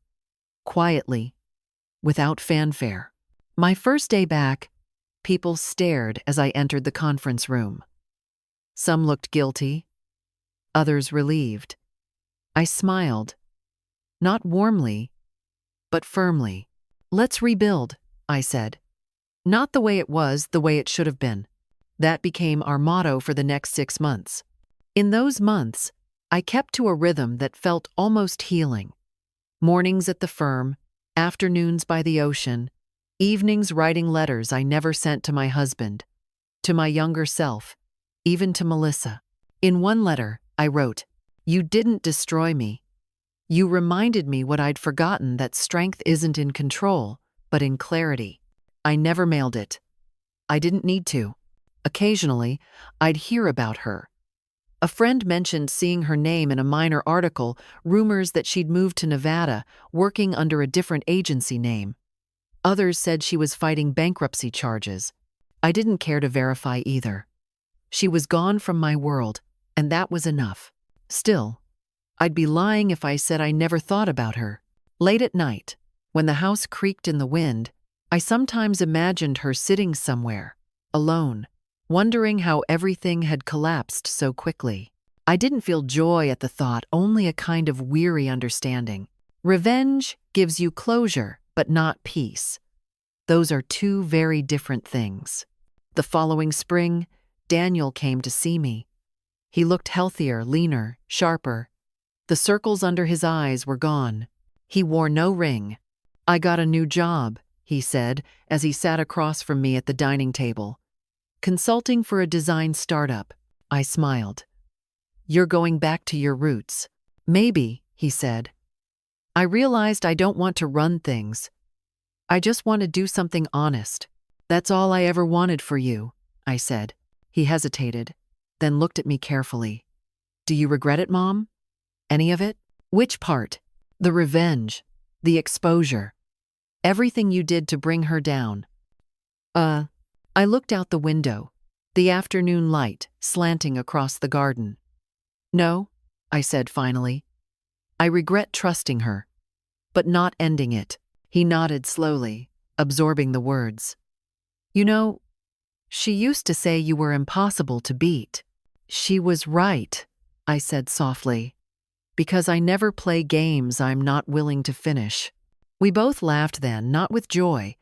Quietly, without fanfare. My first day back, people stared as I entered the conference room. Some looked guilty, others relieved. I smiled, not warmly, but firmly. "Let's rebuild," I said. Not the way it was, the way it should have been. That became our motto for the next 6 months. In those months, I kept to a rhythm that felt almost healing. Mornings at the firm, afternoons by the ocean, Evenings writing letters I never sent to my husband, to my younger self, even to Melissa. In one letter, I wrote, "You didn't destroy me. You reminded me what I'd forgotten, that strength isn't in control, but in clarity." I never mailed it. I didn't need to. Occasionally, I'd hear about her. A friend mentioned seeing her name in a minor article, rumors that she'd moved to Nevada, working under a different agency name. Others said she was fighting bankruptcy charges. I didn't care to verify either. She was gone from my world, and that was enough. Still, I'd be lying if I said I never thought about her. Late at night, when the house creaked in the wind, I sometimes imagined her sitting somewhere, alone, wondering how everything had collapsed so quickly. I didn't feel joy at the thought, only a kind of weary understanding. Revenge gives you closure, but not peace. Those are two very different things. The following spring, Daniel came to see me. He looked healthier, leaner, sharper. The circles under his eyes were gone. He wore no ring. "I got a new job," he said as he sat across from me at the dining table. "Consulting for a design startup." I smiled. "You're going back to your roots." "Maybe," he said. "I realized I don't want to run things. I just want to do something honest. That's all I ever wanted for you," I said. He hesitated, then looked at me carefully. "Do you regret it, Mom? Any of it?" "Which part?" "The revenge, the exposure, everything you did to bring her down." I looked out the window, the afternoon light slanting across the garden. "No," I said finally. "I regret trusting her, but not ending it." He nodded slowly, absorbing the words. "You know, she used to say you were impossible to beat." "She was right," I said softly, "because I never play games I'm not willing to finish." We both laughed then, not with joy,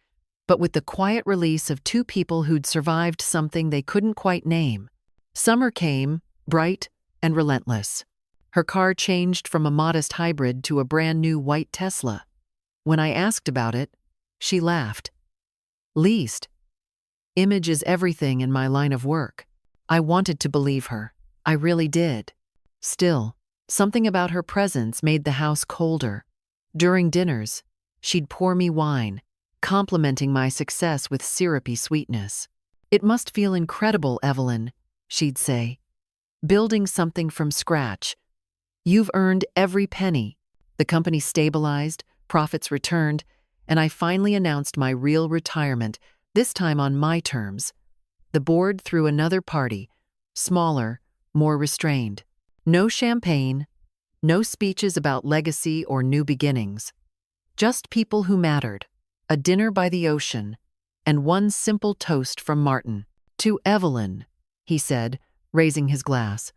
but with the quiet release of two people who'd survived something they couldn't quite name. Summer came, bright and relentless. Her car changed from a modest hybrid to a brand new white Tesla. When I asked about it, she laughed. "Leased. Image is everything in my line of work." I wanted to believe her. I really did. Still, something about her presence made the house colder. During dinners, she'd pour me wine, complimenting my success with syrupy sweetness. "It must feel incredible, Evelyn," she'd say. "Building something from scratch. You've earned every penny." The company stabilized, profits returned, and I finally announced my real retirement, this time on my terms. The board threw another party, smaller, more restrained. No champagne, no speeches about legacy or new beginnings. Just people who mattered, a dinner by the ocean, and one simple toast from Martin. "To Evelyn," he said, raising his glass,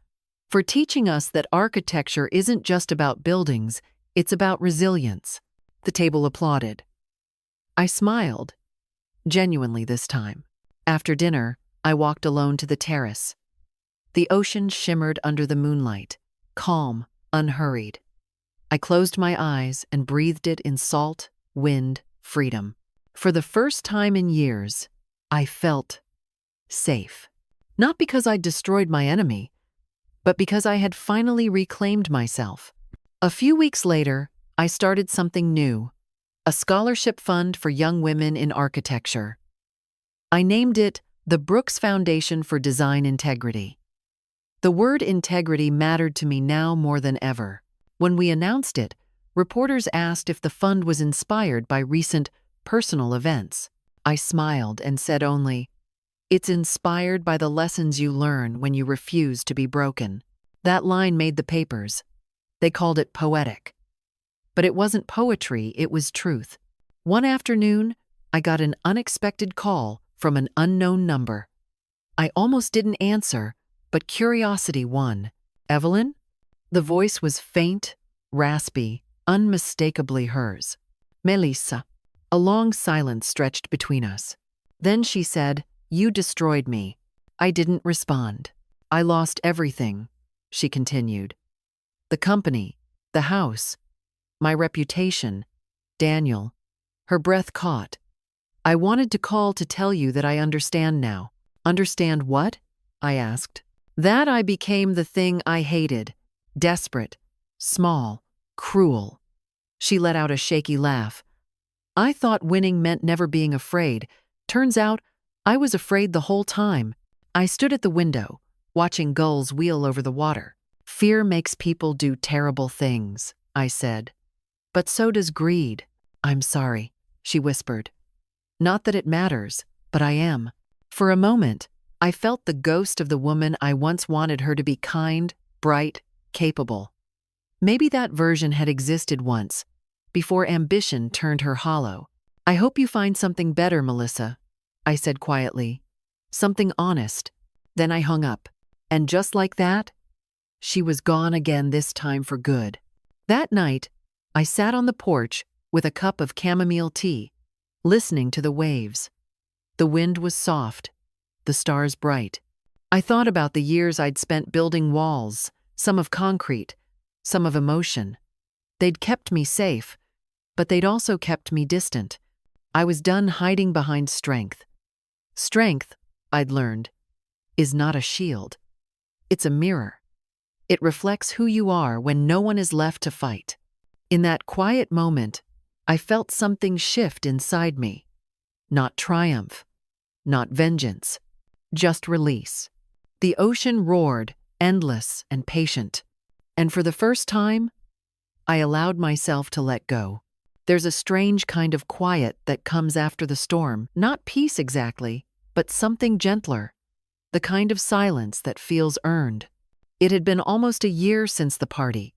"for teaching us that architecture isn't just about buildings, it's about resilience." The table applauded. I smiled, genuinely this time. After dinner, I walked alone to the terrace. The ocean shimmered under the moonlight, calm, unhurried. I closed my eyes and breathed it in salt, wind, freedom. For the first time in years, I felt safe. Not because I'd destroyed my enemy, but because I had finally reclaimed myself. A few weeks later, I started something new, a scholarship fund for young women in architecture. I named it the Brooks Foundation for Design Integrity. The word integrity mattered to me now more than ever. When we announced it, reporters asked if the fund was inspired by recent personal events. I smiled and said only, "It's inspired by the lessons you learn when you refuse to be broken." That line made the papers. They called it poetic. But it wasn't poetry, it was truth. One afternoon, I got an unexpected call from an unknown number. I almost didn't answer, but curiosity won. "Evelyn?" The voice was faint, raspy, unmistakably hers. "Melissa." A long silence stretched between us. Then she said, "You destroyed me." I didn't respond. "I lost everything," she continued. "The company, the house, my reputation, Daniel." Her breath caught. I wanted to call to tell you that I understand now. Understand what? I asked. That I became the thing I hated. Desperate, small, cruel. She let out a shaky laugh. I thought winning meant never being afraid. Turns out, I was afraid the whole time. I stood at the window, watching gulls wheel over the water. Fear makes people do terrible things, I said. But so does greed. I'm sorry, she whispered. Not that it matters, but I am. For a moment, I felt the ghost of the woman I once wanted her to be: kind, bright, capable. Maybe that version had existed once, before ambition turned her hollow. I hope you find something better, Melissa, I said quietly. Something honest. Then I hung up. And just like that, she was gone again, this time for good. That night, I sat on the porch with a cup of chamomile tea, listening to the waves. The wind was soft, the stars bright. I thought about the years I'd spent building walls, some of concrete, some of emotion. They'd kept me safe, but they'd also kept me distant. I was done hiding behind strength. Strength, I'd learned, is not a shield. It's a mirror. It reflects who you are when no one is left to fight. In that quiet moment, I felt something shift inside me. Not triumph, not vengeance, just release. The ocean roared, endless and patient. And for the first time, I allowed myself to let go. There's a strange kind of quiet that comes after the storm, not peace exactly, but something gentler, the kind of silence that feels earned. It had been almost a year since the party,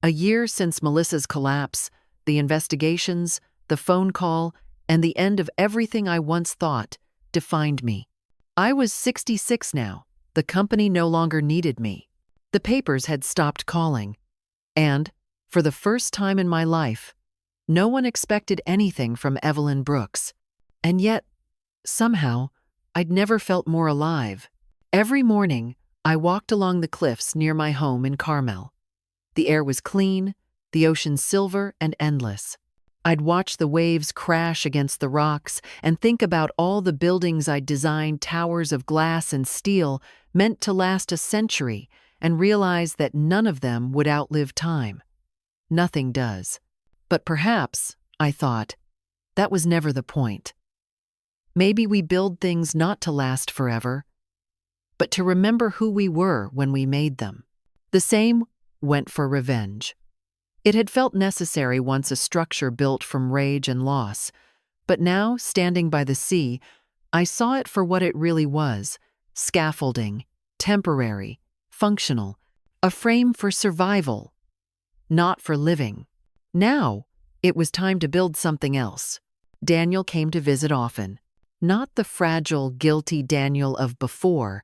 a year since Melissa's collapse, the investigations, the phone call, and the end of everything I once thought defined me. I was 66 now. The company no longer needed me. The papers had stopped calling. And, for the first time in my life, no one expected anything from Evelyn Brooks. And yet, somehow, I'd never felt more alive. Every morning, I walked along the cliffs near my home in Carmel. The air was clean, the ocean silver and endless. I'd watch the waves crash against the rocks and think about all the buildings I'd designed, towers of glass and steel meant to last a century, and realize that none of them would outlive time. Nothing does. But perhaps, I thought, that was never the point. Maybe we build things not to last forever, but to remember who we were when we made them. The same went for revenge. It had felt necessary once, a structure built from rage and loss, but now, standing by the sea, I saw it for what it really was: scaffolding, temporary, functional, a frame for survival, not for living. Now, it was time to build something else. Daniel came to visit often. Not the fragile, guilty Daniel of before,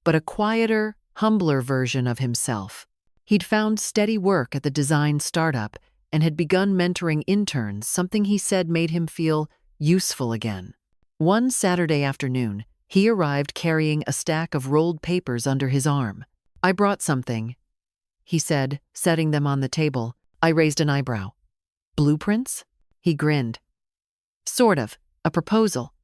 but a quieter, humbler version of himself. He'd found steady work at the design startup and had begun mentoring interns, something he said made him feel useful again. One Saturday afternoon, he arrived carrying a stack of rolled papers under his arm. "I brought something," he said, setting them on the table. I raised an eyebrow. "Blueprints?" He grinned. "Sort of. A proposal."